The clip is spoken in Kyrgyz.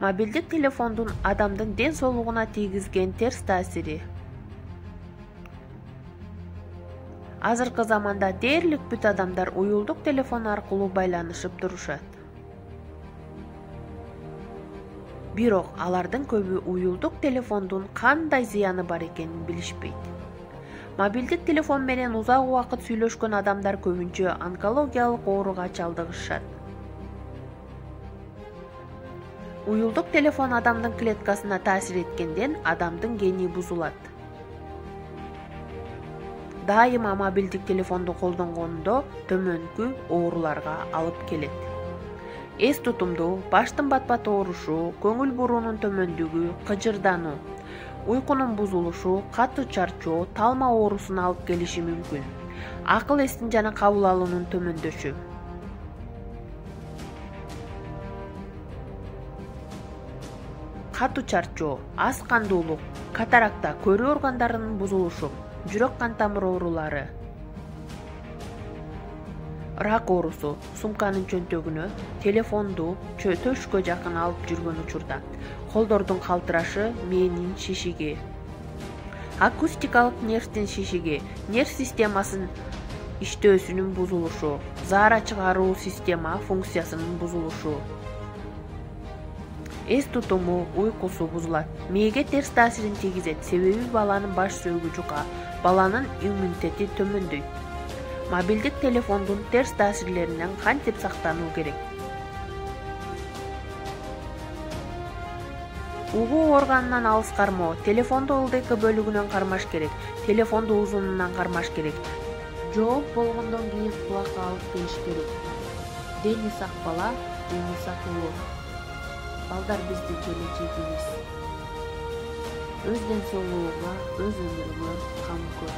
Мобилдик телефондун адамдын ден соолугуна тийгизген терс таасири. Азыркы заманда дээрлик бүт адамдар уюлдук телефон аркылуу байланышып турушат. Бирок алардын көбү уюлдук телефондун кандай зыяны бар экенин билишпейт. Мобилдик телефон менен узак убакыт сүйлөшкөн адамдар көбүнчө онкологиялык ооруга чалдыгышат. Уюлдук телефон адамдын клеткасына таасир эткенден адамдын гени бузулат. Дайыма мобилдик телефонду колдонгондо төмөнкү ооруларга алып келет. Эс тутумду, баштын бат-бат оорушу, көңүл буруунун төмөндүгү, кыжырдануу, уйкунун бузулушу, катуу чарчоо, талма оорусуна алып келиши мүмкүн. Акыл эстин жана кабыл алуунун төмөндөшү. Катуу чарчоо, аз кандуулук, катаракта, көрүү органдарынын бузулушу, жүрөк кан тамыр оорулары, рак оорусу, сумканын чөнтөгүнө, телефонду төшкө жакын алып жүргөн учурда, колдордун калтырашы, мээнин шишиги, акустикалык нервтин шишиги, нерв системасынын иштөөсүнүн бузулушу, заара чыгаруу система функциясынын бузулушу, эс тутуму, уйкусу бузулат. Мээге терс таасирин тийгизет, себеби баланын баш сөөгү жука, баланын иммунитети төмөндөйт. Мобилдик телефондун терс таасирлеринен кантип сактануу керек? Угуу органынан алыс кармоо, телефонду ылдыйкы бөлүгүнөн кармаш керек, телефонду узунунан кармаш керек. Жооп болгондон кийин кулакка алып келиш керек. Дени сак бала, дени сак улуу. Балдар биздин келечегибиз. Өз ден соолугуңа, өз өмүрүңө кам көр.